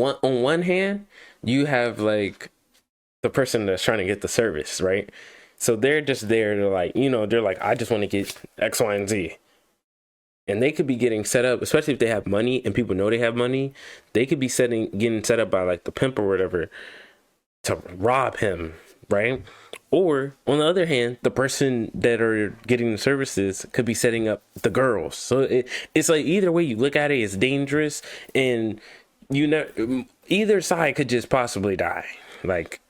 on one hand, you have like the person that's trying to get the service, right? So they're just there to like, you know, they're like, I just want to get X, Y, and Z. And they could be getting set up, especially if they have money and people know they have money, they could be getting set up by like the pimp or whatever to rob him, right? Or on the other hand, the person that are getting the services could be setting up the girls. So it's like either way you look at it, it's dangerous, and you know either side could just possibly die. Like,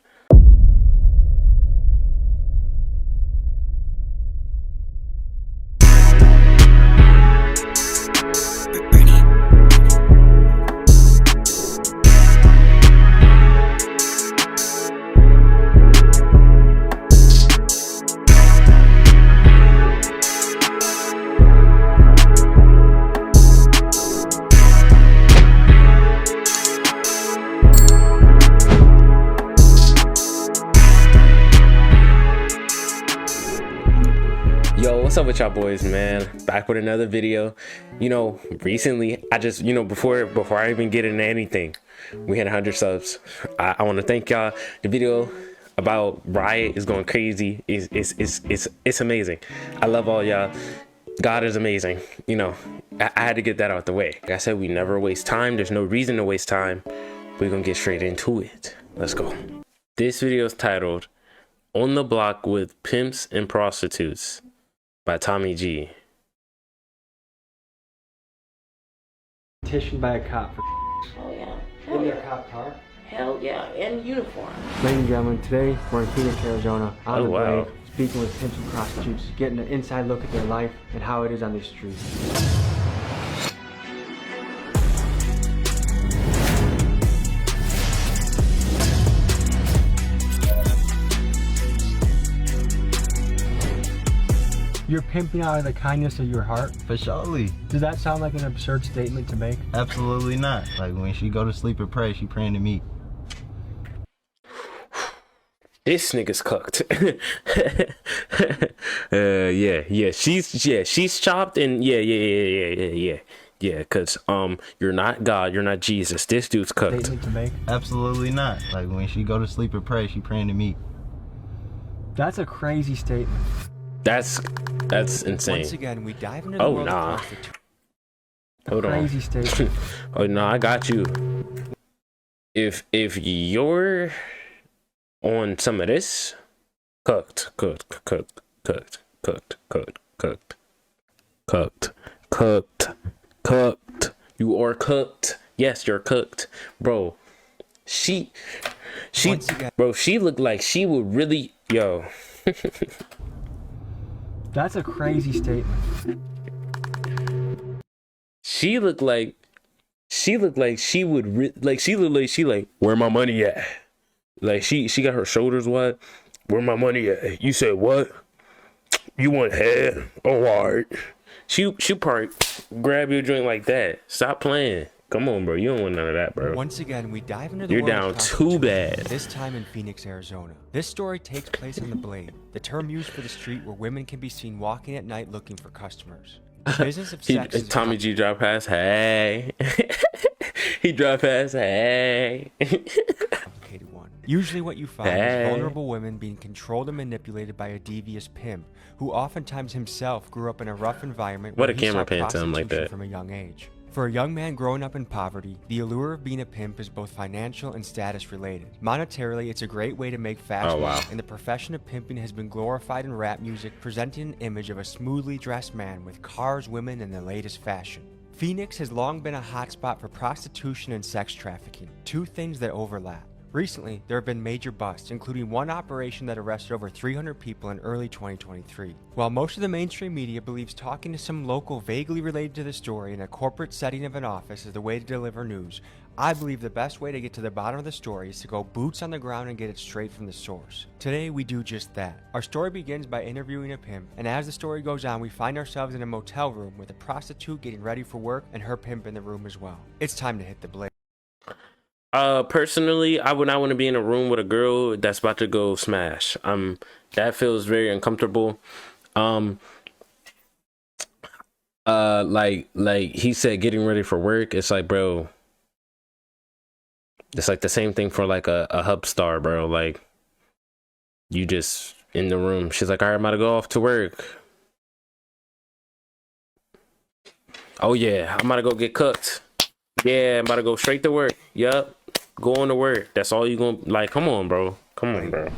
yo, what's up with y'all boys, man? Back with another video. You know, recently I just, you know, before I even get into anything, we had 100 subs. I want to thank y'all. The video about Riot is going crazy. It's amazing. I love all y'all. God is amazing. You know, I had to get that out the way. Like I said, we never waste time. There's no reason to waste time. We're gonna get straight into it. Let's go. This video is titled "On the Block with Pimps and Prostitutes" by Tommy G. Petitioned by a cop for Oh yeah. in their cop car. Hell yeah. In uniform. Ladies and gentlemen, today we're in Phoenix, Arizona, on Oh, the wow. blade, speaking with pimps and prostitutes, getting an inside look at their life and how it is on these streets. You're pimping out of the kindness of your heart. For surely. Does that sound like an absurd statement to make? Absolutely not. Like when she go to sleep and pray, she praying to me. This nigga's cooked. She's chopped, and yeah. Cause you're not God, you're not Jesus. This dude's cooked. Statement to make? Absolutely not. Like when she go to sleep and pray, she praying to me. That's a crazy statement. That's insane. Once again, we dive into the Oh world of nah. prostitution. Hold on. Crazy statement. Oh no, I got you. If you're on some of this, cooked. You are cooked. Yes, you're cooked, bro. She, Once again. bro. She looked like she would really, yo. That's a crazy statement. She looked like she would like where my money at? Like she got her shoulders wide. Where my money at? You said what? You want head? Oh, all right. She probably grab your joint like that. Stop playing. Come on, bro. You don't want none of that, bro. Once again, we dive into the You're world down of too prostitution, bad. This time in Phoenix, Arizona. This story takes place on the Blade, the term used for the street where women can be seen walking at night looking for customers. The business of sex is Tommy G drop past, hey. He drop past, hey. complicated one. Usually what you find Hey. is vulnerable women being controlled and manipulated by a devious pimp, who oftentimes himself grew up in a rough environment What where a he camera saw pan to him like prostitution that. from a young age. For a young man growing up in poverty, the allure of being a pimp is both financial and status related. Monetarily, it's a great way to make fast Oh, wow. money, and the profession of pimping has been glorified in rap music, presenting an image of a smoothly dressed man with cars, women, and the latest fashion. Phoenix has long been a hotspot for prostitution and sex trafficking, two things that overlap. Recently, there have been major busts, including one operation that arrested over 300 people in early 2023. While most of the mainstream media believes talking to some local vaguely related to the story in a corporate setting of an office is the way to deliver news, I believe the best way to get to the bottom of the story is to go boots on the ground and get it straight from the source. Today, we do just that. Our story begins by interviewing a pimp, and as the story goes on, we find ourselves in a motel room with a prostitute getting ready for work and her pimp in the room as well. It's time to hit the blade. Personally, I would not want to be in a room with a girl that's about to go smash. That feels very uncomfortable. Like he said, getting ready for work. It's like, bro, It's like the same thing for like a hub star, bro. Like you just in the room. She's like, all right, I'm about to go off to work. Oh yeah, I'm about to go get cooked. Yeah, I'm about to go straight to work. Yup. Going to work. That's all you gonna like. Come on, bro. Come on, bro.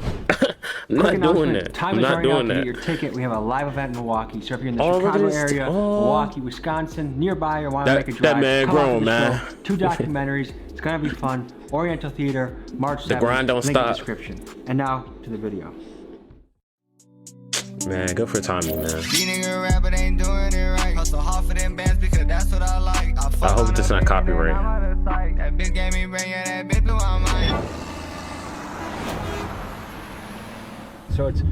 I'm not doing that. Time is running out to get your ticket. We have a live event in Milwaukee. So if you're in the Chicago area, Milwaukee, Wisconsin, nearby, or want to make a drive, that man come grown, out to the man. show. 2 documentaries. It's gonna be fun. Oriental Theater, March 7th. The grind don't link in stop. Description. And now to the video. Man, good for Tommy, man. These nigga rapper ain't doing it right. Hustle hard for them bands because that's what I like. I hope it's not copyright. That bitch gave me brain, yeah, that bitch blew my mind. So it's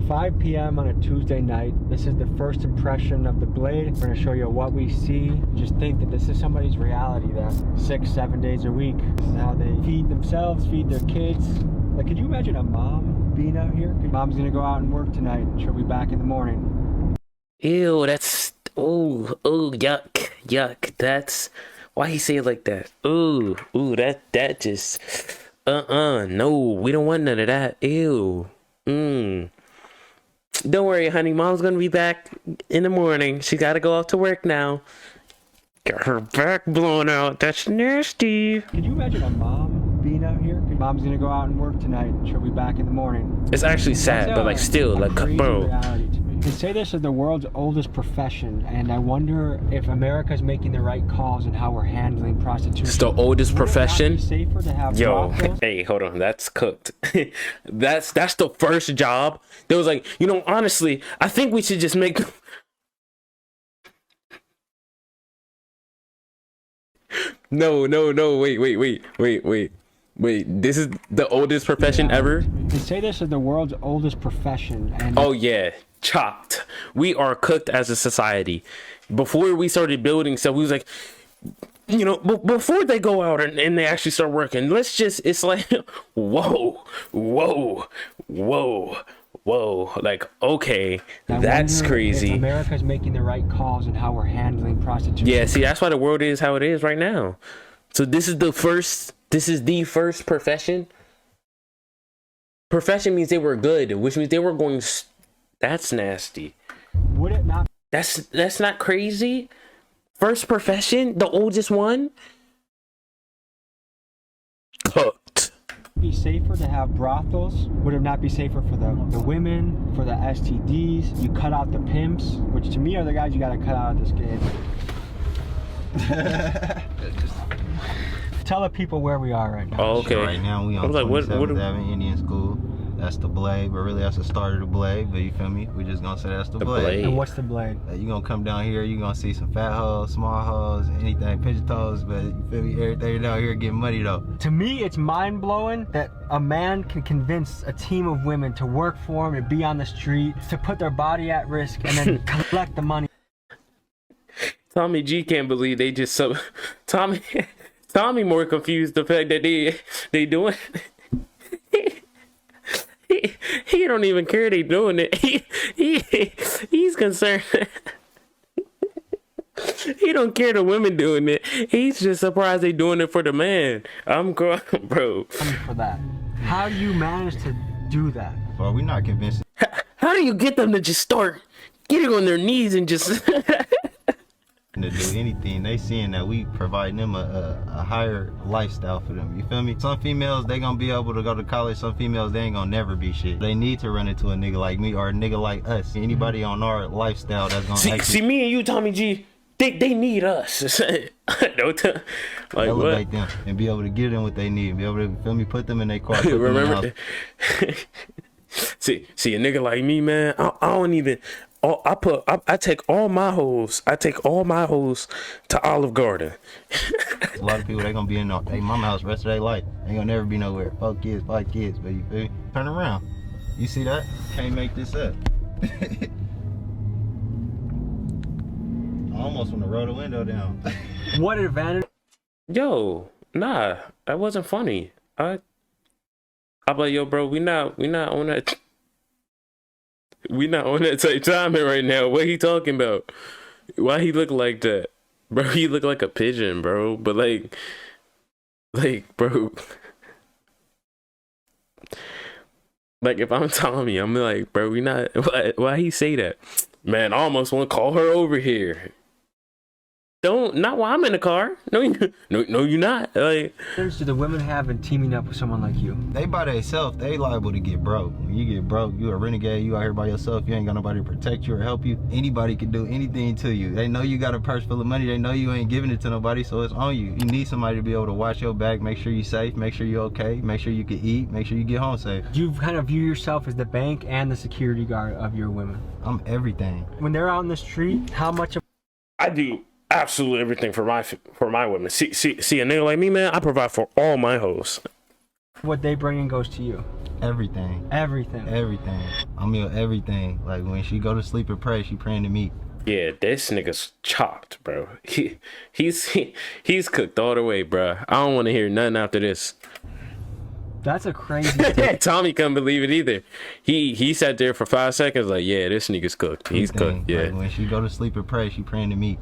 5 p.m. on a Tuesday night. This is the first impression of the blade. We're gonna show you what we see. Just think that this is somebody's reality that 6-7 days a week. This is how they feed themselves, feed their kids. Like, could you imagine a mom being out here? Mom's gonna go out and work tonight. She'll be back in the morning. Ew, that's yuck, yuck. That's why he say it like that. Ooh, that just no, we don't want none of that. Ew. Don't worry, honey. Mom's gonna be back in the morning. She gotta go off to work now. Got her back blown out. That's nasty. Could you imagine a mom being out here? Mom's gonna go out and work tonight. She'll be back in the morning. It's actually sad, but like still, like, bro. They say this is the world's oldest profession, and I wonder if America's making the right calls in how we're handling prostitution. It's the oldest profession. Would it not be safer to have Yo, brothels? hey, hold on, that's cooked. that's the first job. There was like, honestly, I think we should just make. No, wait. This is the oldest profession ever. They say this is the world's oldest profession, and Oh yeah, chopped. We are cooked as a society. Before we started building stuff, we was like, before they go out and they actually start working, it's like, whoa. Like, okay, I that's wonder crazy. if America's making the right calls in how we're handling prostitution. Yeah, see, that's why the world is how it is right now. So this is the first profession. Profession means they were good, which means they were going. That's nasty. Would it not That's not crazy. First profession, the oldest one. Cooked. be safer to have brothels? Would it not be safer for the women, for the STDs? You cut out the pimps, which to me are the guys you gotta cut out of this game. Tell the people where we are right now. Oh, okay. Right now we on 27th Avenue Indian School. That's the blade, but really that's the start of the blade. But you feel me? We just gonna say that's the blade. And what's the blade? You gonna come down here, you gonna see some fat hoes, small hoes, anything, pigeon toes, but you feel me? Everything down here getting money though. To me, it's mind-blowing that a man can convince a team of women to work for him, to be on the street, to put their body at risk, and then collect the money. Tommy G can't believe they just Tommy more confused the fact that they doing he don't even care they doing it. He's concerned. He don't care the women doing it. He's just surprised they doing it for the man. I'm going, bro. For that. How do you manage to do that? Well, we not convincing How do you get them to just start getting on their knees and just to do anything. They seeing that we providing them a higher lifestyle for them. You feel me? Some females, they gonna be able to go to college. Some females, they ain't gonna never be shit. They need to run into a nigga like me or a nigga like us. Anybody on our lifestyle that's gonna see me and you, Tommy G. They need us. Don't like elevate what? them and be able to give them what they need. Be able to, feel me, put them in their car. Put them in the house. Remember? see a nigga like me, man. I don't even. I take all my hoes. I take all my hoes to Olive Garden. A lot of people, they gonna be in their mama house the rest of their life. They gonna never be nowhere. 4 kids, 5 kids, but you feel me? Turn around. You see that? Can't make this up. I almost want to roll the window down. What advantage? Yo, nah, that wasn't funny. I'm like, yo, bro, we not on that. We not on that type timing right now. What he talking about? Why he look like that? Bro, he look like a pigeon, bro. But like, Like, bro. Like, if I'm Tommy, I'm like, bro, we not. Why he say that? Man, I almost want to call her over here. Don't, not while I'm in the car. No, you're not. Like, What do the women have in teaming up with someone like you? They by themselves, they liable to get broke. When you get broke, you a renegade, you out here by yourself, you ain't got nobody to protect you or help you. Anybody can do anything to you. They know you got a purse full of money, they know you ain't giving it to nobody, so it's on you. You need somebody to be able to watch your back, make sure you're safe, make sure you're okay, make sure you can eat, make sure you get home safe. You kind of view yourself as the bank and the security guard of your women. I'm everything. When they're out in the street, how much of I do absolutely everything for my women. See a nigga like me, man. I provide for all my hoes. what they bring in goes to you? Everything. Everything. Everything. I'm your everything. Like when she go to sleep and pray, she praying to me. Yeah, this nigga's chopped, bro. He's cooked all the way, bro. I don't want to hear nothing after this. That's a crazy thing. Tommy couldn't believe it either. He sat there for 5 seconds like, yeah, this nigga's cooked. He's cooked. Yeah. Like when she go to sleep and pray, she praying to me.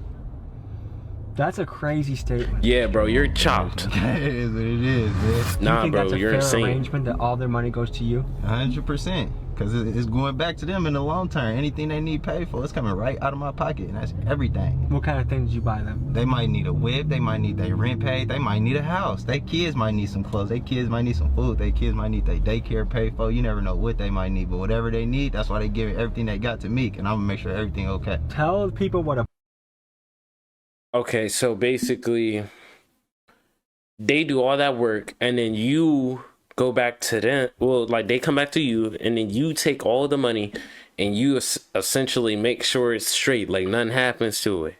That's a crazy statement. Yeah, bro, you're chopped. It is what it is, man. Nah, you think bro, that's a you're fair insane. arrangement that all their money goes to you? 100%. Because it's going back to them in the long term. Anything they need paid for, it's coming right out of my pocket. And that's everything. What kind of things do you buy them? They might need a whip. They might need their rent paid. They might need a house. Their kids might need some clothes. Their kids might need some food. Their kids might need their daycare paid for. You never know what they might need. But whatever they need, that's why they give everything they got to me. And I'm going to make sure everything okay. Tell people what a Okay, so basically, they do all that work, and then you go back to them. Well, like they come back to you, and then you take all the money, and you essentially make sure it's straight, like nothing happens to it.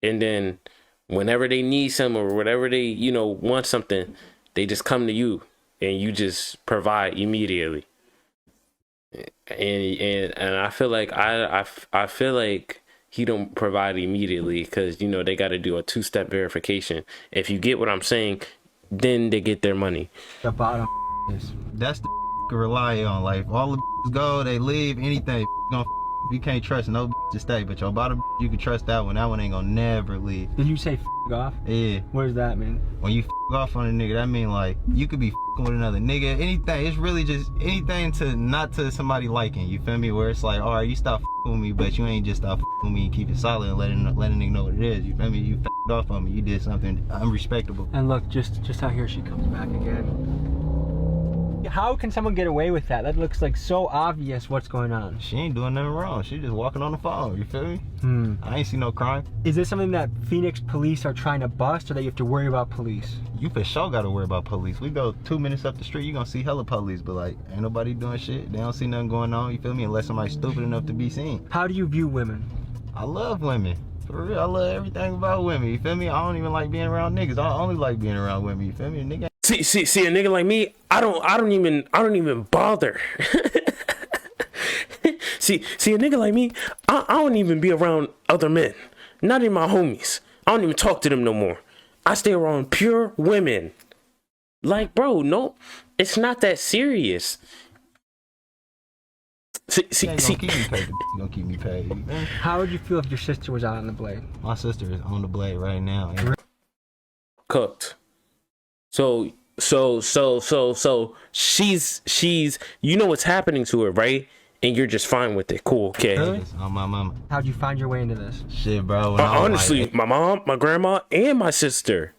And then whenever they need some or whatever they, want something, they just come to you, and you just provide immediately. And I feel like I feel like he don't provide immediately because they got to do a 2-step verification. If you get what I'm saying, then they get their money. the bottom is. That's the you rely on. Like, all the go, they leave, anything. You can't trust no to stay. But your bottom, you can trust that one. That one ain't gonna never leave. Did you say off? Yeah. What does that mean? When you off on a nigga, that mean like you could be with another nigga, anything. It's really just anything to not to somebody liking. You feel me? Where it's like, all right, you stop with me, but you ain't just stop with me and keep it solid and letting a nigga know what it is. You feel me? You off on me. You did something unrespectable. And look, just how here she comes back again. How can someone get away with that? That looks like so obvious what's going on. She ain't doing nothing wrong. She just walking on the phone. You feel me? I ain't see no crime. Is this something that Phoenix police are trying to bust, or that you have to worry about police? You for sure gotta worry about police. We go 2 minutes up the street, you gonna see hella police, but like, ain't nobody doing shit. They don't see nothing going on, you feel me? Unless somebody's stupid enough to be seen. How do you view women? I love women. For real, I love everything about women, you feel me? I don't even like being around niggas. I only like being around women, you feel me? Nigga. See a nigga like me, I don't even bother. see a nigga like me, I don't even be around other men. Not even my homies. I don't even talk to them no more. I stay around pure women. Like, bro, no, it's not that serious. See. Gonna keep me paid. You feel me? How would you feel if your sister was out on the blade? My sister is on the blade right now. Cooked. So she's what's happening to her, right? And you're just fine with it. Cool, okay. On my mama. How'd you find your way into this? Shit, bro. Honestly, my mom, my grandma, and my sister.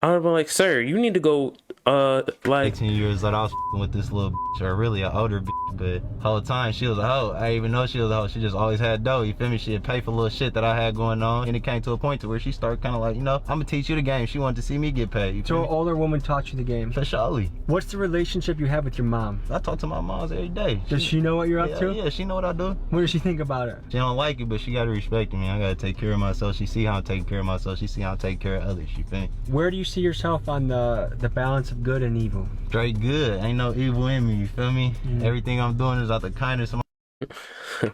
I would be like, sir, you need to go, 18 years old, I was with this little bitch, or really an older bitch, but whole time she was a hoe. I didn't even know she was a hoe. She just always had dough, you feel me? She'd pay for little shit that I had going on, and it came to a point to where she started kind of like, I'm gonna teach you the game. She wanted to see me get paid. You feel So me? an older woman taught you the game. For surely. What's the relationship you have with your mom? I talk to my moms every day. Does she know what you're up to? Yeah, she know what I do. What does she think about it? She don't like it, but she gotta respect me. I gotta take care of myself. She see how I'm taking care of myself. She see how I'm taking care of others. You feel me? Where do you see yourself on the balance of good and evil? Straight good. Ain't no evil in me. You feel me? Everything I'm doing is out the kindness of my.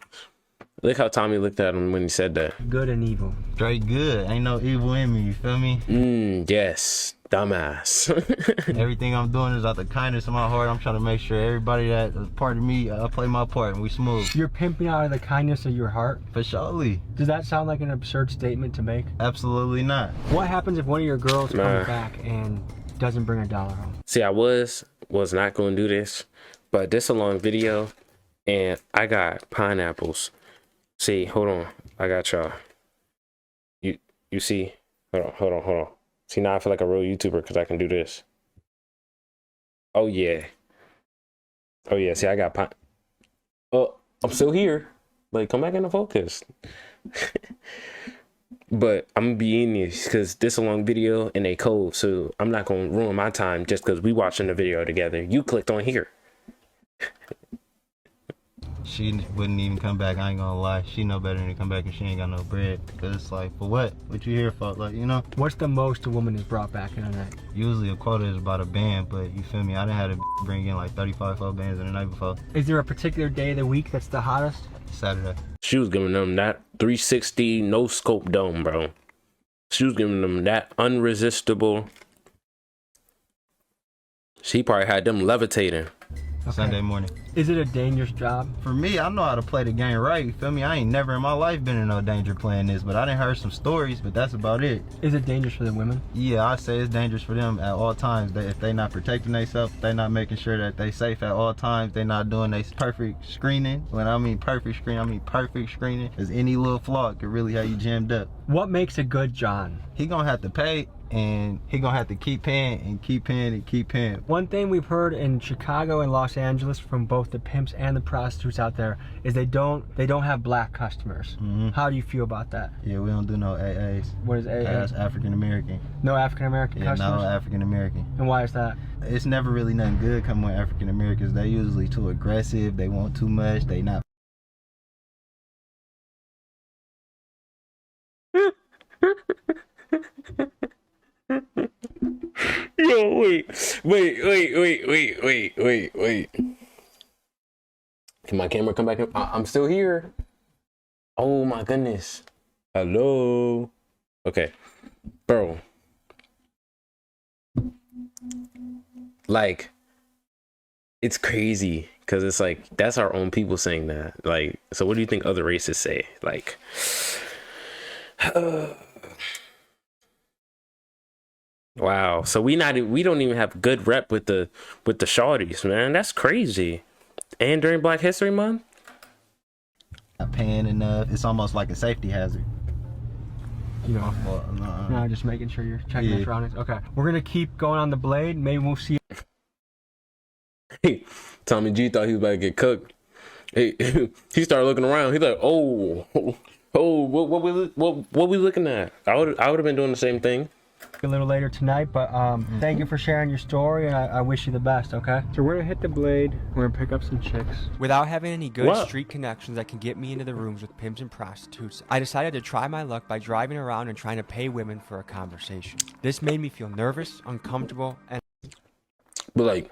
Look how Tommy looked at him when he said that. Good and evil. Straight good. Ain't no evil in me. You feel me? Yes. dumbass. Everything I'm doing is out the kindness of my heart. I'm trying to make sure everybody that is part of me, I play my part and we smooth. You're pimping out of the kindness of your heart? For surely. Does that sound like an absurd statement to make? Absolutely not. What happens if one of your girls comes back and doesn't bring $1 home? See, I was not going to do this, but this is a long video and I got pineapples. See, hold on. I got y'all. You see? Hold on. See, now I feel like a real YouTuber because I can do this. Oh yeah. See, I got Oh, I'm still here. Like, come back into focus. But I'm gonna be eating these because this is a long video and they cold, so I'm not gonna ruin my time just because we watching the video together. You clicked on here. She wouldn't even come back, I ain't gonna lie. She know better than to come back if she ain't got no bread. Cause it's like, for what? What you here for? Like, you know? What's the most a woman is brought back in a night? Usually a quota is about a band, but you feel me? I done had to bring in like 35 full bands in the night before. Is there a particular day of the week that's the hottest? Saturday. She was giving them that 360 no scope dome, bro. She was giving them that unresistible. She probably had them levitating. Okay. Sunday morning. Is it a dangerous job? For me, I know how to play the game right, you feel me? I ain't never in my life been in no danger playing this, but I done heard some stories, but that's about it. Is it dangerous for the women? Yeah, I say it's dangerous for them at all times. If they not protecting themselves, they not making sure that they safe at all times, they not doing their perfect screening. When I mean perfect screen, I mean perfect screening. Because any little flaw could really have you jammed up. What makes a good John? He gonna have to pay, and he gonna have to keep paying and keep paying and keep paying. One thing we've heard in Chicago and Los Angeles from both the pimps and the prostitutes out there is they don't have black customers. How do you feel about that? Yeah, we don't do no AAs. What is AA? That's African American. No African American customers? No African American. And why is that? It's never really nothing good coming with African Americans. They usually too aggressive, they want too much, they not. Yo, wait. Can my camera come back in? I'm still here. Oh my goodness. Hello. Okay. Bro. Like, it's crazy because it's like, that's our own people saying that. Like, so what do you think other races say? Like, wow. So we don't even have good rep with the shawties, man. That's crazy. And during Black History Month? Not paying enough. It's almost like a safety hazard. You know, no, just making sure you're checking your surroundings. Okay, we're gonna keep going on the blade. Maybe we'll see. Hey, Tommy G thought he was about to get cooked. Hey, he started looking around. He's like, oh, what we looking at? I would have been doing the same thing. A little later tonight, but thank you for sharing your story, and I wish you the best. Okay, so we're gonna hit the blade. We're gonna pick up some chicks. Without having any good street connections that can get me into the rooms with pimps and prostitutes, I decided to try my luck by driving around and trying to pay women for a conversation. This made me feel nervous, uncomfortable, and like,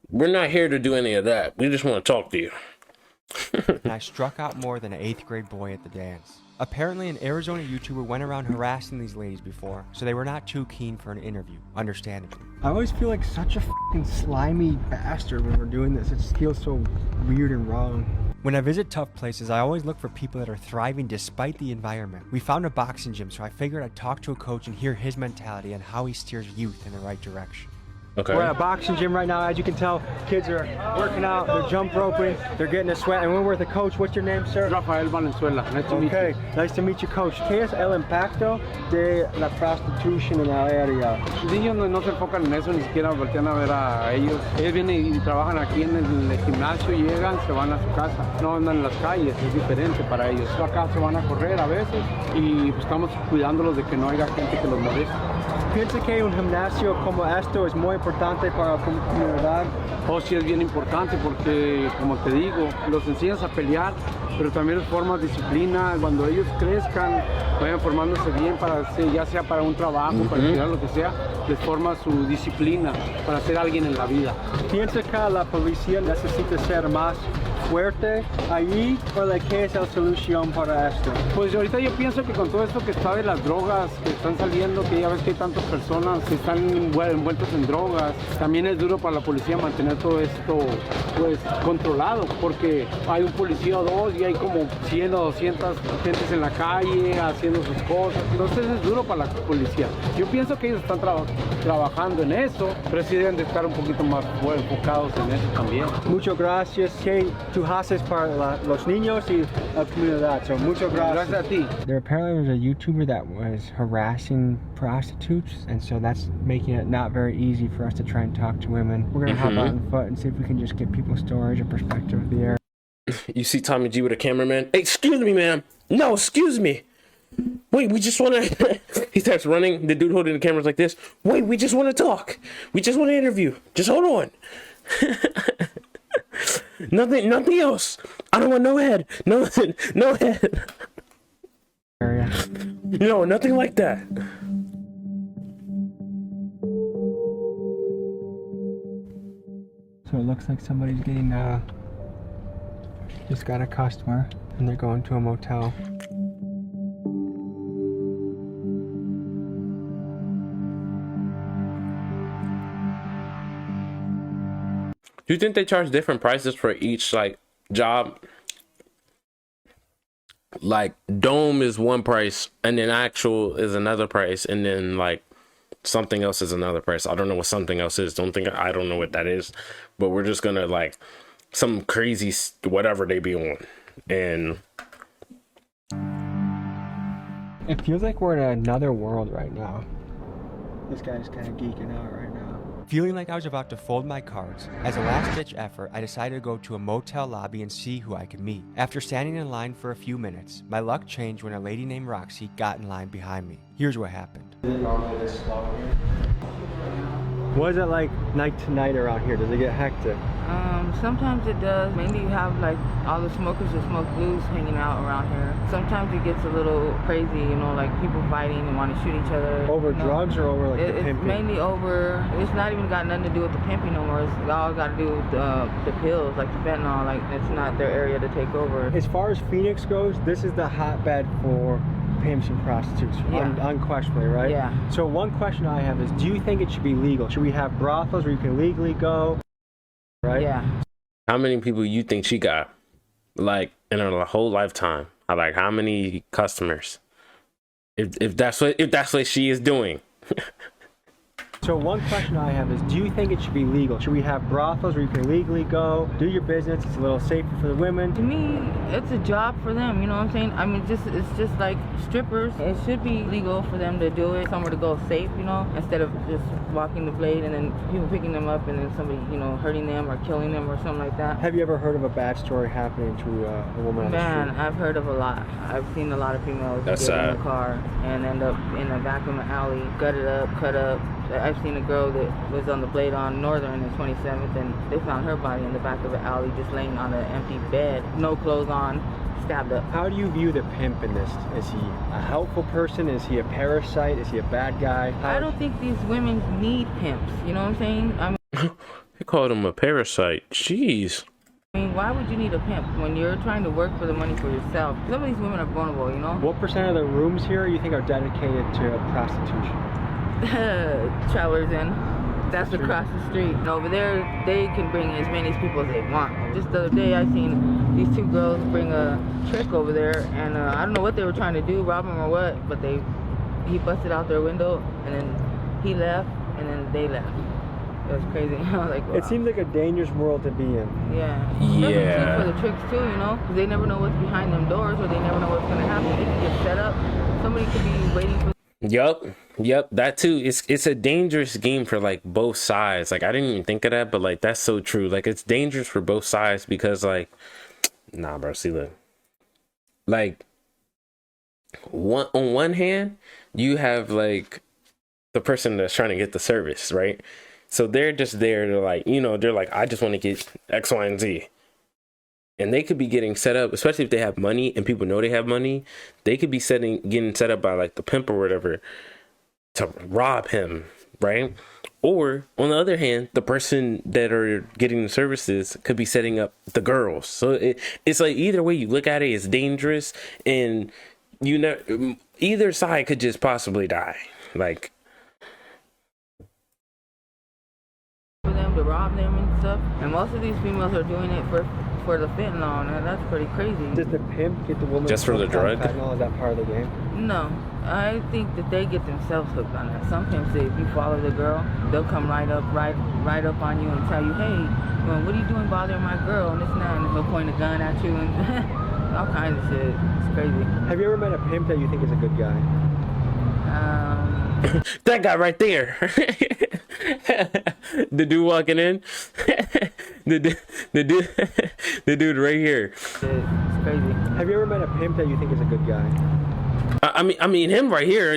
we're not here to do any of that. We just want to talk to you. and I struck out more than an 8th grade boy at the dance. Apparently an Arizona YouTuber went around harassing these ladies before, so they were not too keen for an interview, understandably. I always feel like such a fucking slimy bastard when we're doing this. It just feels so weird and wrong. When I visit tough places, I always look for people that are thriving despite the environment. We found a boxing gym, so I figured I'd talk to a coach and hear his mentality and how he steers youth in the right direction. Okay. We're at a boxing gym right now. As you can tell, kids are working out, they're jump roping, they're getting a sweat. And we're with the coach. What's your name, sir? Rafael Valenzuela. Nice to meet you. Okay, nice to meet you, coach. ¿Qué es el impacto de la prostitución en la área? Ellos no se enfocan en eso, ni siquiera voltean a ver a ellos. Ellos vienen y trabajan aquí en el gimnasio, llegan, se van a su casa. No andan en las calles, es diferente para ellos. Acá se van a correr a veces y pues, estamos cuidándolos de que no haya gente que los moleste. ¿Piensa que un gimnasio como esto es muy importante para la comunidad? Oh, sí, es bien importante porque, como te digo, los enseñas a pelear, pero también les formas disciplina. Cuando ellos crezcan, vayan formándose bien, para ya sea para un trabajo, para estudiar, lo que sea, les forma su disciplina para ser alguien en la vida. ¿Piensa que la policía necesita ser más fuerte allí o de qué es la solución para esto? Pues ahorita yo pienso que con todo esto que está de las drogas que están saliendo, que ya ves que hay tantas personas que están envueltas en drogas, también es duro para la policía mantener todo esto pues controlado, porque hay un policía o dos y hay como 100 o 200 gentes en la calle haciendo sus cosas, entonces es duro para la policía. Yo pienso que ellos están trabajando en eso, pero sí deben de estar un poquito más enfocados en eso también. Muchas gracias. ¿Qué tú haces para los niños y la comunidad? So, muchas gracias. Gracias a ti. There apparently was a YouTuber that was harassing prostitutes, and so that's making it not very easy for us to try and talk to women. We're gonna hop out on foot and see if we can just get people's stories or perspective of the area. You see Tommy G with a cameraman. Hey, excuse me, ma'am. No, excuse me. Wait, we just want to. He starts running. The dude holding the camera's like this. Wait, we just want to talk. We just want to interview. Just hold on. Nothing else. I don't want no head. No head. Area. No, nothing like that. So it looks like somebody's getting just got a customer and they're going to a motel. Do you think they charge different prices for each like job? Like dome is one price and then actual is another price and then like something else is another price. I don't know what something else is. I don't know what that is, but we're just gonna like some crazy whatever they be on. And it feels like we're in another world right now. This guy's kind of geeking out right now. Feeling like I was about to fold my cards, as a last-ditch effort, I decided to go to a motel lobby and see who I could meet. After standing in line for a few minutes, my luck changed when a lady named Roxy got in line behind me. Here's what happened. Is it normally this slow here? What is it like night to night around here? Does it get hectic? Sometimes it does. Mainly you have like all the smokers that smoke blues hanging out around here. Sometimes it gets a little crazy, you know, like people fighting and want to shoot each other. Over drugs or over like the It's pimping? mainly over, it's not even got nothing to do with the pimping no more. It's all got to do with the pills, like the fentanyl, like it's not their area to take over. As far as Phoenix goes, this is the hotbed for pimps and prostitutes, unquestionably, right? Yeah. So one question I have is, do you think it should be legal? Should we have brothels where you can legally go, right? Yeah. how many people you think she got like in her whole lifetime? Like how many customers? If that's what she is doing. So one question I have is, do you think it should be legal? Should we have brothels where you can legally go, do your business, it's a little safer for the women? To me, it's a job for them, you know what I'm saying? I mean, it's just like strippers. It should be legal for them to do it, somewhere to go safe, you know, instead of just walking the blade and then people picking them up and then somebody, you know, hurting them or killing them or something like that. Have you ever heard of a bad story happening to a woman on the Man, street? I've heard of a lot. I've seen a lot of females That's get in sad. the car and end up in the back of an alley, gutted up, cut up. I've seen a girl that was on the blade on Northern and 27th, and they found her body in the back of an alley just laying on an empty bed, no clothes on, stabbed up. How do you view the pimp in this? Is he a helpful person? Is he a parasite? Is he a bad guy? I don't think these women need pimps, you know what I'm saying? I They called him a parasite. Jeez. mean, why would you need a pimp when you're trying to work for the money for yourself? Some of these women are vulnerable, you know? What percent of the rooms here you think are dedicated to prostitution? Travelers in. That's across the street. And over there, they can bring as many people as they want. Just the other day, I seen these two girls bring a trick over there, and I don't know what they were trying to do, rob them or what, but he busted out their window, and then he left, and then they left. It was crazy. I was like, wow. It seems like a dangerous world to be in. Yeah. Yeah. For the tricks too, you know, because they never know what's behind them doors, or they never know what's gonna happen. They can get set up. Somebody could be waiting for. Yep, that too. It's a dangerous game for like both sides. Like I didn't even think of that, but like that's so true. Like it's dangerous for both sides because like, nah, bro. See, look, like on one hand, you have like the person that's trying to get the service, right? So they're just there to like, you know, they're like, I just want to get X, Y, and Z. And they could be getting set up, especially if they have money and people know they have money. They could be getting set up by like the pimp or whatever to rob him, right? Or on the other hand, the person that are getting the services could be setting up the girls. So it's like either way you look at it, it's dangerous, and you know either side could just possibly die. Like for them to rob them and stuff, and most of these females are doing it for the fentanyl, and that's pretty crazy. Does the pimp get the woman just for the drug? Fentanyl? Is that part of the game? No, I think that they get themselves hooked on that. Some pimps say if you follow the girl, they'll come right up on you and tell you, hey, well, what are you doing bothering my girl and this and that, and he'll point a gun at you and all kinds of shit. It's crazy. Have you ever met a pimp that you think is a good guy? That guy right there. The dude walking in. the dude right here. It's crazy. Have you ever met a pimp that you think is a good guy? I mean him right here.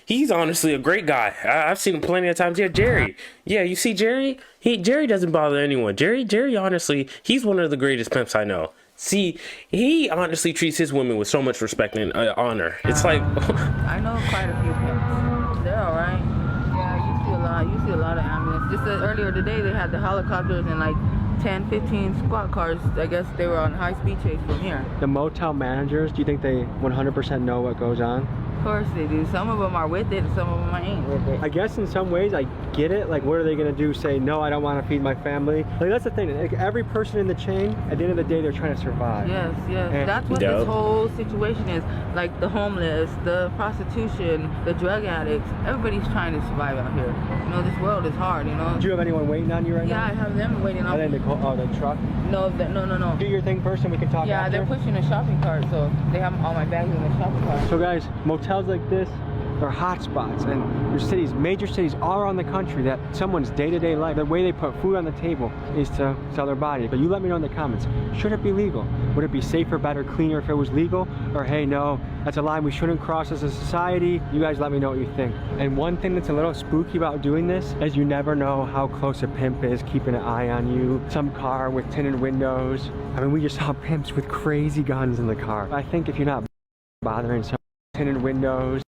He's honestly a great guy. I've seen him plenty of times. Yeah, Jerry. Yeah, you see Jerry? Jerry doesn't bother anyone. Jerry honestly, he's one of the greatest pimps I know. See, he honestly treats his women with so much respect and honor. It's like I know quite a few pimps. They're all right. Yeah, you see a lot of ambulance. Just earlier today, they had the helicopters and like 10, 15 squad cars. I guess they were on high-speed chase from here. The motel managers, do you think they 100% know what goes on? Of course they do. Some of them are with it, and some of them ain't with it. I guess in some ways I get it. Like, what are they gonna do? Say, no, I don't want to feed my family? Like, that's the thing. Like, every person in the chain, at the end of the day, they're trying to survive. Yes. And that's what this whole situation is. Like the homeless, the prostitution, the drug addicts. Everybody's trying to survive out here. You know, this world is hard. You know. Do you have anyone waiting on you right now? Yeah, I have them waiting on me. The truck? No. Do your thing first, and we can talk. Yeah, after. they're pushing a shopping cart, so they have all my bags in the shopping cart. So guys, motels like this, they're hot spots, and there's cities, major cities all around the country that someone's day-to-day life, the way they put food on the table is to sell their body. But you let me know in the comments, should it be legal? Would it be safer, better, cleaner if it was legal? Or hey, no, that's a line we shouldn't cross as a society? You guys let me know what you think. And one thing that's a little spooky about doing this is you never know how close a pimp is keeping an eye on you. Some car with tinted windows. I mean, we just saw pimps with crazy guns in the car. I think if you're not bothering some tinted windows.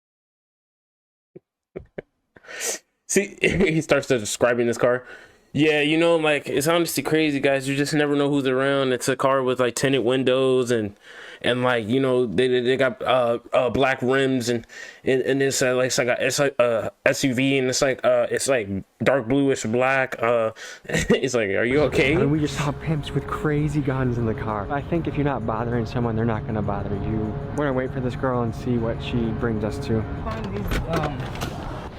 See, he starts describing this car. Yeah, you know, like, it's honestly crazy, guys. You just never know who's around. It's a car with like tinted windows and like, you know, they got black rims and it's like a SUV, and it's like dark bluish black. It's like, are you okay? I mean, we just saw pimps with crazy guns in the car. I think if you're not bothering someone, they're not gonna bother you. We're gonna wait for this girl and see what she brings us to.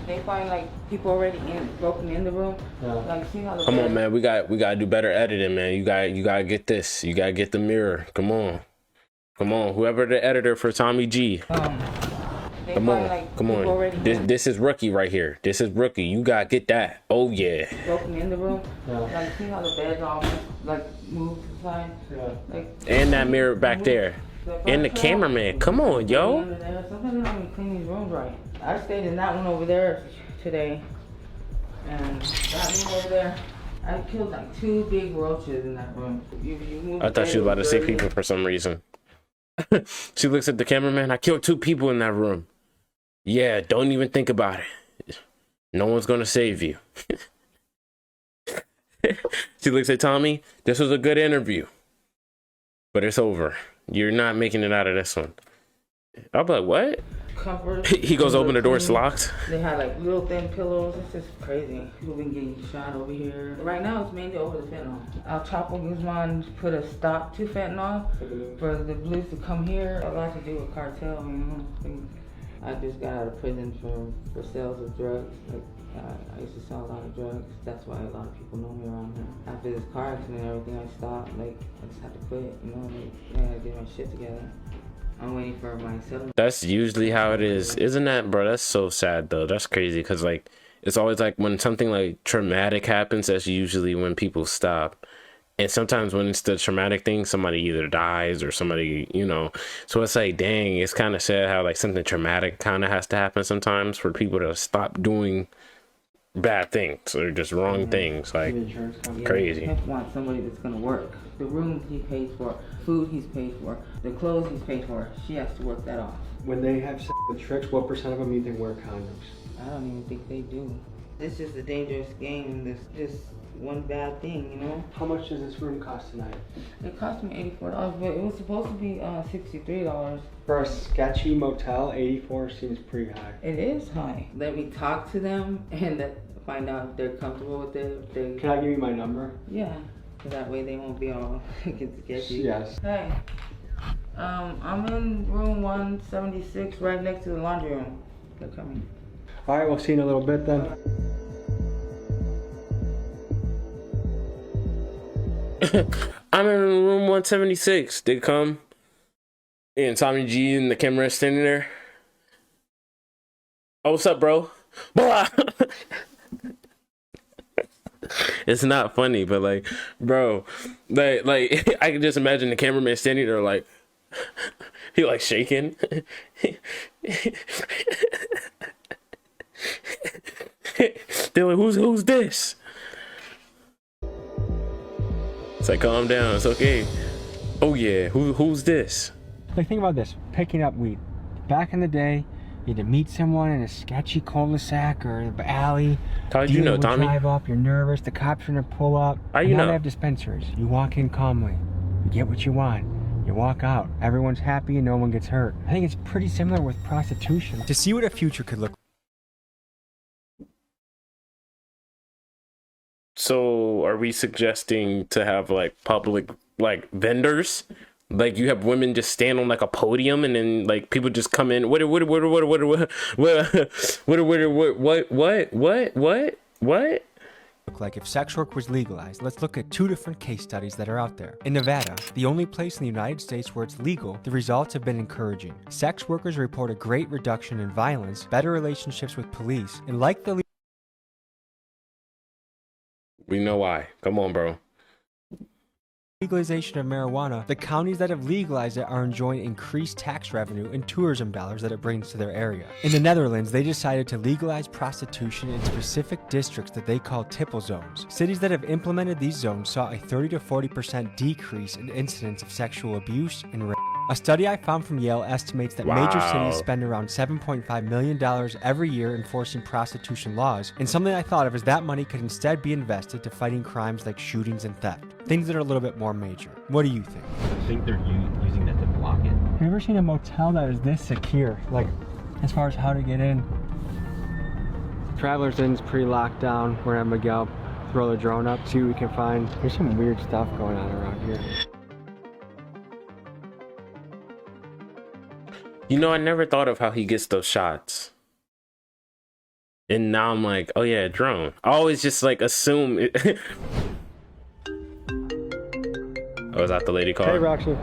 They find like people already broken in the room. Yeah. Like, see how come on, man, we gotta do better editing, man. You gotta get this. You gotta get the mirror. Come on, whoever the editor for Tommy G. Come on. This is rookie right here. This is rookie. You gotta get that. Oh yeah. Broken in the room. Yeah. Like, see how the bed's all like moved to the side. Yeah. Like, and that mirror back there. And the cameraman. Come on, yo. Sometimes they don't even clean these rooms right. I stayed in that one over there today, and that room over there, I killed like 2 big roaches in that room. I thought she was about to say people for some reason. She looks at the cameraman. I killed 2 people in that room. Yeah, don't even think about it. No one's gonna save you. She looks at Tommy. This was a good interview, but it's over. You're not making it out of this one. I'll be like, what? Comfort. He goes open the door, it's locked. They had like little thin pillows. It's just crazy. People been getting shot over here. Right now it's mainly over the fentanyl. El Chapo Guzman put a stop to fentanyl for the blues to come here. A lot to do with cartel, you know. I just got out of prison for sales of drugs. Like, I used to sell a lot of drugs. That's why a lot of people know me around here. After this car accident and everything, I stopped. Like, I just had to quit, you know. Like, I had to get my shit together. I'm waiting for my settlement. That's usually how it is, isn't that, bro? That's so sad though. That's crazy, because like it's always like when something like traumatic happens, that's usually when people stop. And sometimes when it's the traumatic thing, somebody either dies or somebody, you know. So it's like, dang, it's kind of sad how like something traumatic kind of has to happen sometimes for people to stop doing bad things or just wrong things. Like, crazy. I want somebody that's gonna work. The room he pays for, food he's paid for, the clothes he's paid for. She has to work that off. When they have the tricks, what % of them you think wear condoms? I don't even think they do. It's just a dangerous game. There's just one bad thing, you know? How much does this room cost tonight? It cost me $84, but it was supposed to be $63. For a sketchy motel, 84 seems pretty high. It is high. Let me talk to them and find out if they're comfortable with it. If they... Can I give you my number? Yeah, that way they won't be all get sketchy. Yes. Hey, I'm in room 176, right next to the laundry room. They're coming. All right, we'll see you in a little bit then. I'm in room 176. They come, and Tommy G and the camera is standing there. Oh, what's up, bro? Blah. It's not funny, but like, bro, like I can just imagine the cameraman standing there, like he like shaking. They're like, who's this? It's like, calm down, it's okay. Oh yeah, who's this? Like, think about this, picking up weed. Back in the day, you had to meet someone in a sketchy cul-de-sac or the alley. How did you know, Tommy? Drive up, you're nervous, the cops are gonna pull up. How you know? They have dispensaries. You walk in calmly, you get what you want, you walk out. Everyone's happy and no one gets hurt. I think it's pretty similar with prostitution. To see what a future could look like. So are we suggesting to have like public like vendors? Like you have women just stand on like a podium and then like people just come in. What? Look like if sex work was legalized. Let's look at two different case studies that are out there. In Nevada, the only place in the United States where it's legal, the results have been encouraging. Sex workers report a great reduction in violence, better relationships with police, and like the We know why. Come on, bro. legalization of marijuana, the counties that have legalized it are enjoying increased tax revenue and tourism dollars that it brings to their area. In the Netherlands, they decided to legalize prostitution in specific districts that they call tipple zones. Cities that have implemented these zones saw a 30 to 40% decrease in incidents of sexual abuse and rape. A study I found from Yale estimates that major cities spend around $7.5 million every year enforcing prostitution laws, and something I thought of is that money could instead be invested to fighting crimes like shootings and theft, things that are a little bit more major. What do you think? I think they're using that to block it. Have you ever seen a motel that is this secure? Like, as far as how to get in? Travelers Inn's pretty locked down. We're at Miguel. Throw the drone up, see what we can find. There's some weird stuff going on around here. You know, I never thought of how he gets those shots. And now I'm like, oh yeah, drone. I always just like assume it. Oh, is that the lady calling? Hey, Roxy.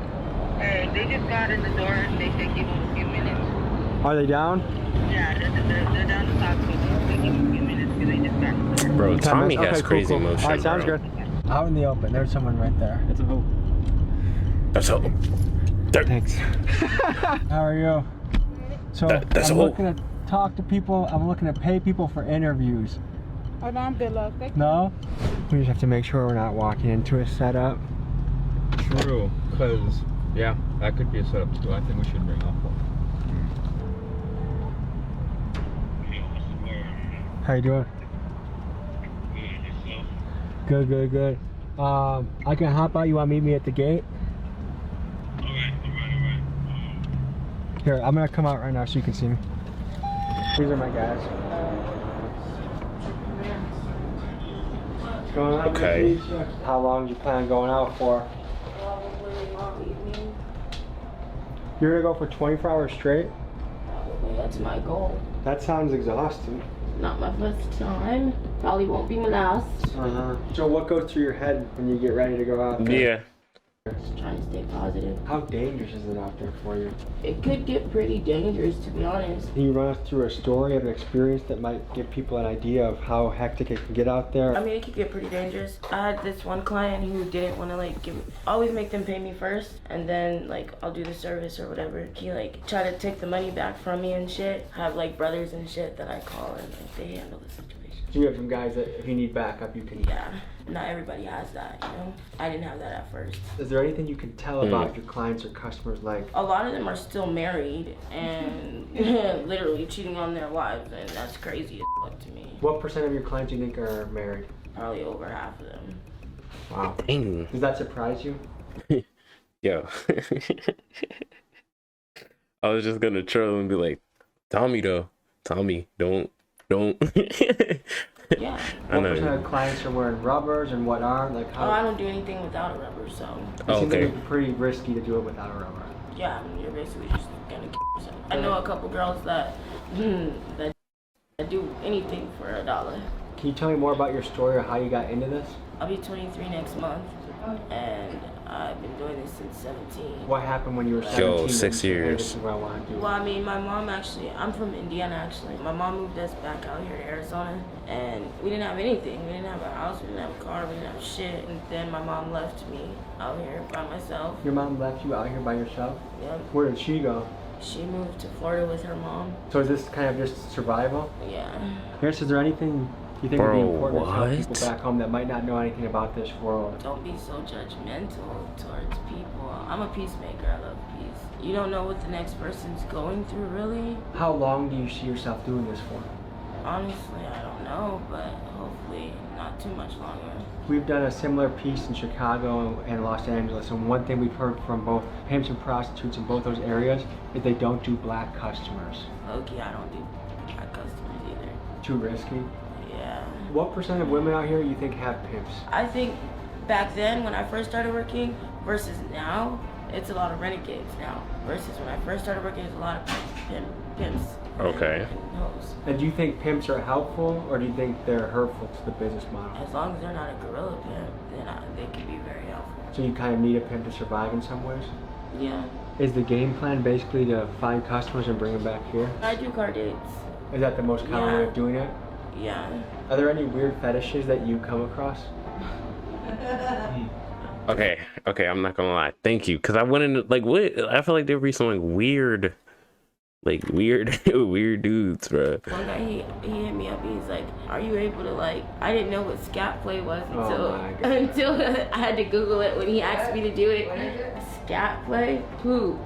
Hey, they just got in the door and they said give them a few minutes. Are they down? Yeah, they're down the top, so they give them a few minutes because they just got in the door. Bro, Tommy Okay, has cool, crazy cool. motion. All right, sounds bro. good. Out in the open, there's someone right there. That's a hope. That's hope. Thanks. How are you? So That's I'm a looking to talk to people. I'm looking to pay people for interviews. No? We just have to make sure we're not walking into a setup. True, because, yeah, that could be a setup too. I think we should bring up one. How you doing? Good, good, good. I can hop out. You want to meet me at the gate? Here, I'm gonna come out right now so you can see me. These are my guys. What's going on? Okay. How long do you plan on going out for? You're gonna go for 24 hours straight? That's my goal. That sounds exhausting. Not my first time. Probably won't be my last. So what goes through your head when you get ready to go out there? Yeah. Just trying to stay positive. How dangerous is it out there for you? It could get pretty dangerous, to be honest. Can you run us through a story of an experience that might give people an idea of how hectic it can get out there? I mean, it could get pretty dangerous. I had this one client who didn't want to always make them pay me first, and then like I'll do the service or whatever. He like tried to take the money back from me and shit. I have like brothers and shit that I call and like they handle the situation. So you have some guys that if you need backup, you can. Yeah, not everybody has that, you know? I didn't have that at first. Is there anything you can tell about your clients or customers like? A lot of them are still married and literally cheating on their wives, and that's crazy as fuck to me. What % of your clients do you think are married? Probably over half of them. Wow. Dang. Does that surprise you? Yo. I was just gonna troll and be like, Tommy though. Tommy, don't. Yeah. What % of clients are wearing rubbers and what aren't? Like how? Oh, I don't do anything without a rubber, so. It seems like it's pretty risky to do it without a rubber. Yeah, I mean, you're basically just gonna kill yourself. I know a couple girls that do anything for $1. Can you tell me more about your story or how you got into this? I'll be 23 next month, and I've been doing this since 17. What happened when you were 17? Yo, 6 and you said, "Hey, years. this is what I want to do"? Well, I mean, my mom actually, I'm from Indiana actually. My mom moved us back out here to Arizona, and we didn't have anything. We didn't have a house, we didn't have a car, we didn't have shit. And then my mom left me out here by myself. Your mom left you out here by yourself? Yep. Where did she go? She moved to Florida with her mom. So is this kind of just survival? Yeah. Harris, is there anything you think would be Bro, important to tell what? people back home that might not know anything about this world? Don't be so judgmental towards people. I'm a peacemaker. I love peace. You don't know what the next person's going through, really. How long do you see yourself doing this for? Honestly, I don't know, but hopefully not too much longer. We've done a similar piece in Chicago and Los Angeles, and one thing we've heard from both pimps and prostitutes in both those areas is they don't do black customers. Okay, I don't do black customers either. Too risky? Yeah. What % of women out here you think have pimps? I think back then when I first started working versus now, it's a lot of renegades now. Versus when I first started working, it's a lot of pimps. Okay. And hoes. And do you think pimps are helpful, or do you think they're hurtful to the business model? As long as they're not a gorilla pimp, then they can be very helpful. So you kind of need a pimp to survive in some ways? Yeah. Is the game plan basically to find customers and bring them back here? I do car dates. Is that the most common way of doing it? Yeah. Are there any weird fetishes that you come across? Okay, I'm not gonna lie. Thank you, cause I went into like what I feel like there'd be some weird dudes, bro. One guy he hit me up. He's like, "Are you able to like?" I didn't know what scat play was until I had to Google it when he asked me to do it. Scat play? Who?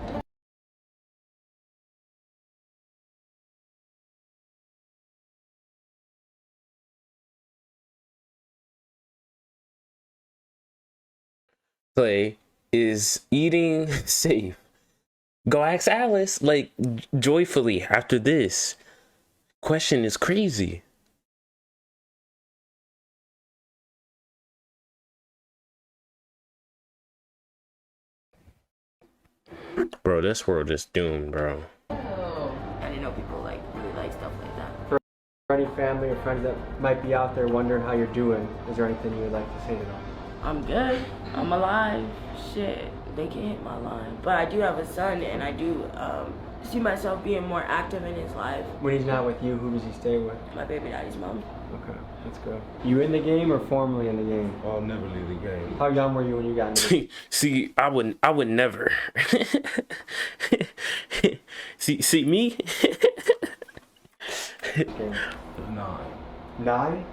Play is eating safe. Go ask Alice, like, joyfully after this. Question is crazy. Bro, this world is doomed, bro. I didn't know people like really like stuff like that. For any family or friends that might be out there wondering how you're doing, is there anything you would like to say to them? I'm good. I'm alive. Shit, they can hit my line. But I do have a son, and I do see myself being more active in his life. When he's not with you, who does he stay with? My baby daddy's mom. Okay, that's good. You in the game or formerly in the game? I'll never leave the game. How young were you when you got into it? See, I would never. see me? 9. 9?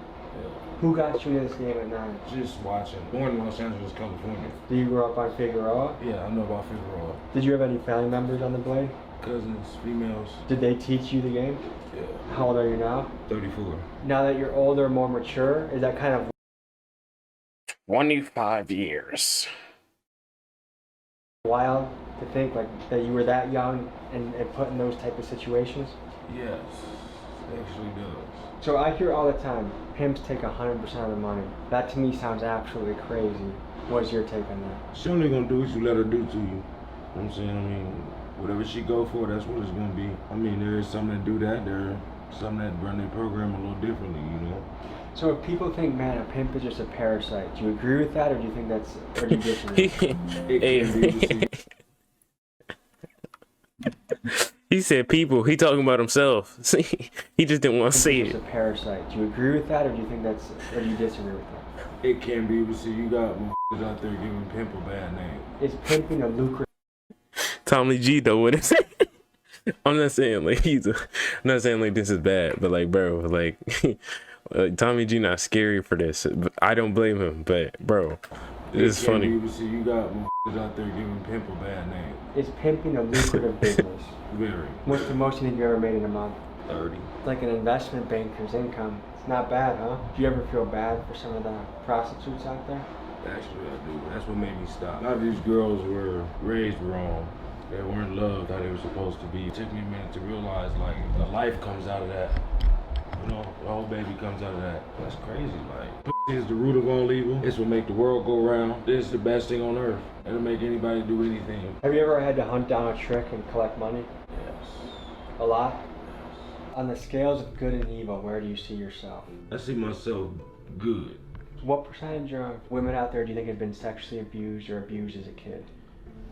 Who got you into this game at 9? Just watching. Born in Los Angeles, California. Did you grow up on Figueroa? Yeah, I know about Figueroa. Did you have any family members on the blade? Cousins, females. Did they teach you the game? Yeah. How old are you now? 34. Now that you're older, more mature, is that kind of 25 years. wild to think like that you were that young and put in those type of situations? Yes, it actually does. So I hear all the time, pimps take 100% of the money. That to me sounds absolutely crazy. What's your take on that? She only gonna do what you let her do to you. You know what I'm saying? I mean, whatever she go for, that's what it's gonna be. I mean, there is some that do that. There are some that run their program a little differently, you know? So if people think, man, a pimp is just a parasite, do you agree with that, or do you think that's, or do you disagree? He said people. He talking about himself. See, he just didn't want to say It's it. a parasite. Do you agree with that, or do you think that's, or do you disagree with that? It can be, but see, you got motherfuckers out there giving pimp a bad name. Is pimping a lucrative? Tommy G though, what is it? I'm not saying like I'm not saying like this is bad, but like bro, like Tommy G not scary for this. I don't blame him, but bro, it's funny. You see, you got motherfuckers out there giving pimp a bad name. Is pimping a lucrative business? Very. What's the most you think you ever made in a month? 30. It's like an investment banker's income. It's not bad, huh? Do you ever feel bad for some of the prostitutes out there? Actually, I do. That's what made me stop. A lot of these girls were raised wrong. They weren't loved how they were supposed to be. It took me a minute to realize, like, the life comes out of that. You know, the whole baby comes out of that. That's crazy. Like, pussy is the root of all evil. It's what make the world go round. This is the best thing on earth. It'll make anybody do anything. Have you ever had to hunt down a trick and collect money? Yes. A lot? On the scales of good and evil, where do you see yourself? I see myself good. What percentage of women out there do you think have been sexually abused or abused as a kid?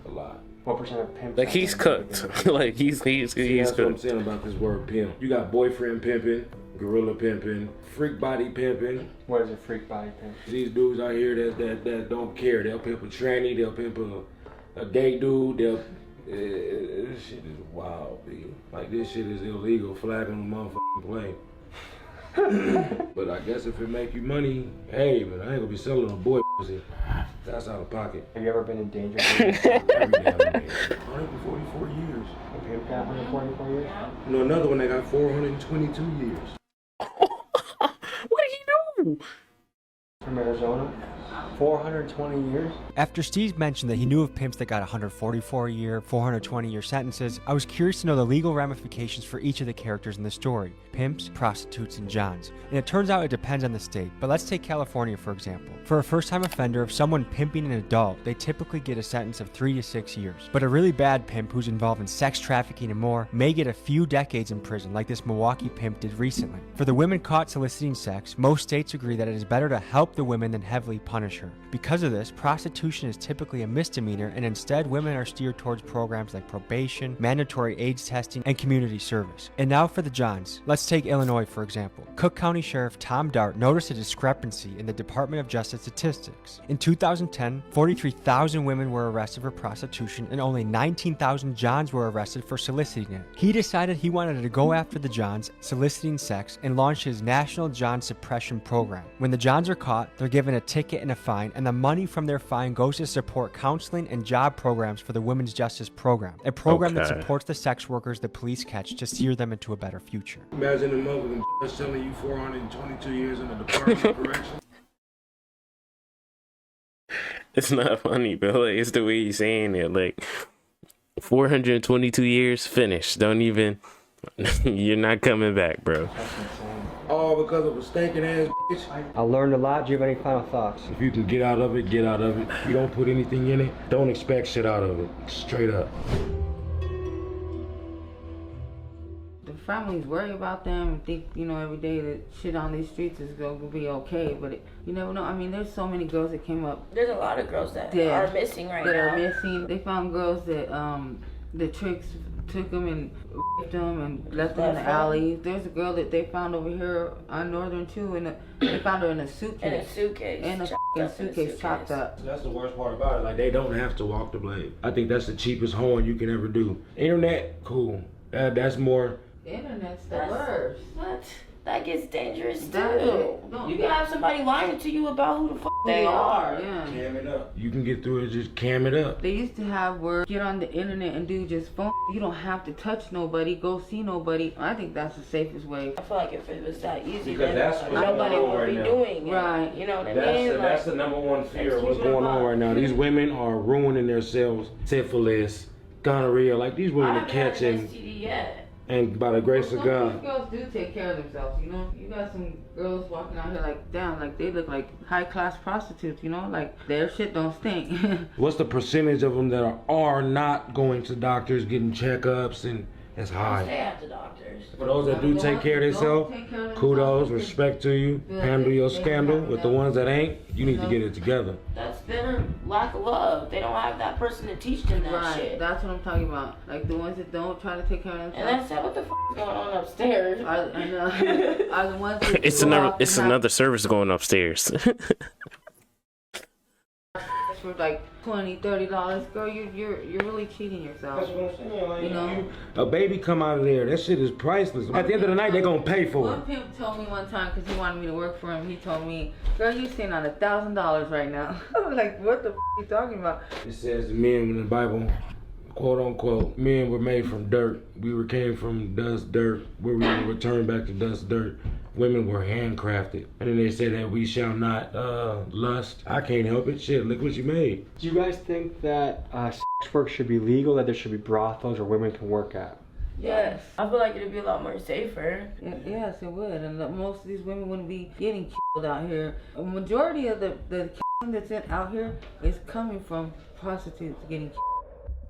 A lot. What percent of pimps? Like he's cooked. Like he's See, that's what I'm cooked. saying about this word pimp. You got boyfriend pimping, gorilla pimping, freak body pimping. What is a freak body pimp? These dudes out here that don't care. They'll pimp a tranny. They'll pimp a gay dude. This shit is wild, B. Like, this shit is illegal. Flag on the motherfucking plane. But I guess if it make you money, hey, but I ain't gonna be selling a boy pussy. That's out of pocket. Have you ever been in danger? Every damn day. 144 years. A pimp got 144 years? You know, another one that got 422 years. What did he do? From Arizona? 420 years? After Steve mentioned that he knew of pimps that got 144-year, 420-year sentences, I was curious to know the legal ramifications for each of the characters in the story: pimps, prostitutes, and johns. And it turns out it depends on the state, but let's take California for example. For a first-time offender, if someone pimping an adult, they typically get a sentence of 3 to 6 years. But a really bad pimp who's involved in sex trafficking and more may get a few decades in prison, like this Milwaukee pimp did recently. For the women caught soliciting sex, most states agree that it is better to help the women than heavily punish her. Because of this, prostitution is typically a misdemeanor, and instead women are steered towards programs like probation, mandatory AIDS testing, and community service. And now for the johns. Let's take Illinois for example. Cook County Sheriff Tom Dart noticed a discrepancy in the Department of Justice statistics. In 2010, 43,000 women were arrested for prostitution and only 19,000 johns were arrested for soliciting it. He decided he wanted to go after the johns soliciting sex and launched his National John Suppression Program. When the johns are caught, they're given a ticket and a fine, and the money from their fine goes to support counseling and job programs for the Women's Justice Program, a program that supports the sex workers the police catch to steer them into a better future. Imagine a mother selling you 422 years in the Department of Corrections. It's not funny, bro. Like, it's the way he's saying it. Like 422 years finished. Don't even. You're not coming back, bro. All because of a stinking ass bitch. I learned a lot. Do you have any final thoughts? If you can get out of it, get out of it. You don't put anything in it, don't expect shit out of it. Straight up. The families worry about them and think, you know, every day that shit on these streets is going to be okay, but you never know. I mean, there's so many girls that came up. There's a lot of girls that are missing right now. That are missing. They found girls that the tricks took them and raped them and left them in the alley. There's a girl that they found over here on Northern too, and they found her in a suitcase. In a suitcase. In a suitcase chopped up. That's the worst part about it. Like, they don't have to walk the blade. I think that's the cheapest hoeing you can ever do. Internet, cool. That's more. The internet's the worst. What? That gets dangerous too. No, you can have somebody lying to you about who the fuck they are. Yeah. Cam it up. You can get through it, just cam it up. They used to have where get on the internet and do just phone. You don't have to touch nobody, go see nobody. I think that's the safest way. I feel like if it was that easy, Because then that's what's nobody going on would right be now. doing it. Right. You know what I mean? That's the number one fear of what's going on right now. These women are ruining themselves. Syphilis, gonorrhea. Like, these women are catching. STD yet. And by the grace of God. Some girls do take care of themselves, you know. You got some girls walking out here like, damn, like they look like high-class prostitutes, you know, like their shit don't stink. What's the percentage of them that are not going to doctors, getting checkups, and it's high. Stay at the doctors. For those that do take care of themselves, kudos, respect to you. Handle your scandal. With the ones that ain't, you need to get it together. That's their lack of love. They don't have that person to teach them that Right, shit. that's what I'm talking about. Like the ones that don't try to take care of And themselves. that's what the f is going on upstairs. Are the ones that It's go another. out It's and have- another service going upstairs. for like $20-$30, girl, you're really cheating yourself. That's what I'm saying. Like, you know, a baby come out of there, that shit is priceless. At the end of the night, they gonna pay for one it. pimp told me one time, because he wanted me to work for him, he told me, girl, you sitting on $1,000 right now. I'm like, what the f you talking about? It says the men in the Bible, quote unquote, men were made from dirt. We came from dust, dirt, where we will return back to dust, dirt. Women were handcrafted. And then they said that we shall not lust. I can't help it. Shit, look what you made. Do you guys think that sex work should be legal, that there should be brothels where women can work at? Yes. I feel like it'd be a lot more safer. Yes, it would. And most of these women wouldn't be getting killed out here. A majority of the killing that's out here is coming from prostitutes getting killed.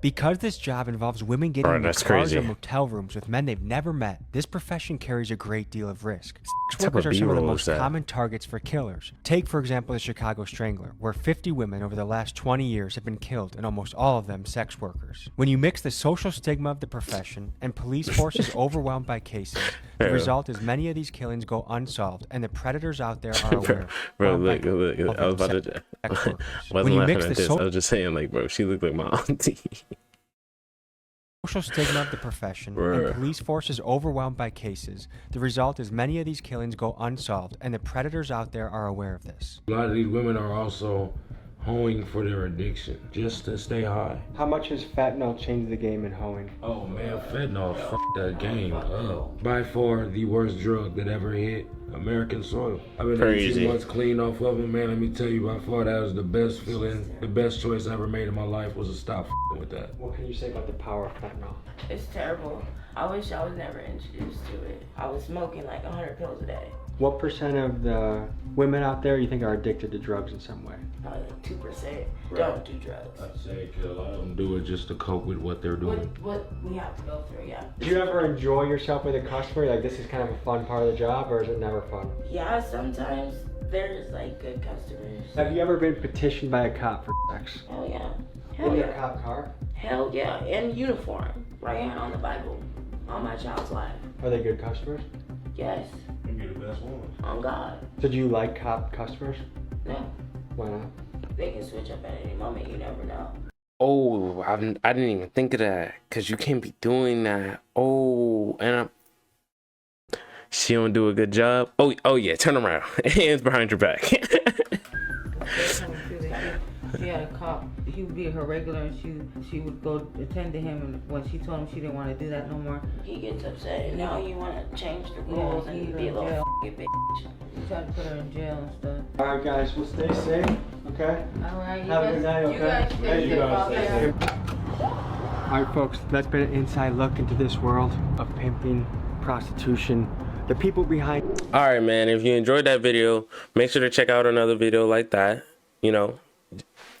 Because this job involves women getting in cars crazy. or motel rooms with men they've never met, this profession carries a great deal of risk. Sex type workers of are some of the B-roll most is that? common targets for killers. Take, for example, the Chicago Strangler, where 50 women over the last 20 years have been killed, and almost all of them sex workers. When you mix the social stigma of the profession and police forces overwhelmed by cases, the result is many of these killings go unsolved, and the predators out there are aware. Bro, look, I was about to. Wasn't laughing at this. I was just saying, like, bro, she looked like my auntie. Social stigma of the profession and police forces overwhelmed by cases. The result is many of these killings go unsolved, and the predators out there are aware of this. A lot of these women are also hoeing for their addiction, just to stay high. How much has fentanyl changed the game in hoeing? Oh man, fentanyl fucked that game up. By far the worst drug that ever hit American soil. I've been 18 months clean off of it, man. Let me tell you, by far that was the best feeling, the best choice I ever made in my life was to stop with that. What can you say about the power of fentanyl? It's terrible. I wish I was never introduced to it. I was smoking like 100 pills a day. What percent of the women out there you think are addicted to drugs in some way? Probably like 2% don't do drugs. I'd say a lot of them do it just to cope with what they're doing. What we have to go through, yeah. Do you ever enjoy yourself with a customer? Like, this is kind of a fun part of the job, or is it never fun? Yeah, sometimes there's like good customers. Have you ever been petitioned by a cop for sex? Hell yeah. In Hell their yeah. cop car? Hell yeah. In uniform. Right here on the Bible. On my child's life. Are they good customers? Yes. You're the best one. On God. So do you like cop customers? No. Why not? They can switch up at any moment. You never know. Oh, I didn't even think of that, because you can't be doing that. Oh, and she don't do a good job. Oh yeah, turn around. Hands behind your back. She had a cop. He would be her regular, and she would go attend to him. And when she told him she didn't want to do that no more, He gets upset, and now you want to change the rules he and put be her a in little jail. f***ing bitch. He tried to put her in jail and stuff. All right, guys, well, stay safe, okay? All right, Have a good night, okay? You guys stay safe out there. All right, folks, that's been an inside look into this world of pimping, prostitution, the people behind. All right, man. If you enjoyed that video, make sure to check out another video like that. You know,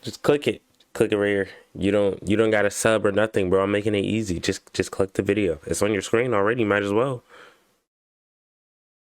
just click it. Click it right here. You don't gotta sub or nothing, bro. I'm making it easy. Just click the video. It's on your screen already. Might as well.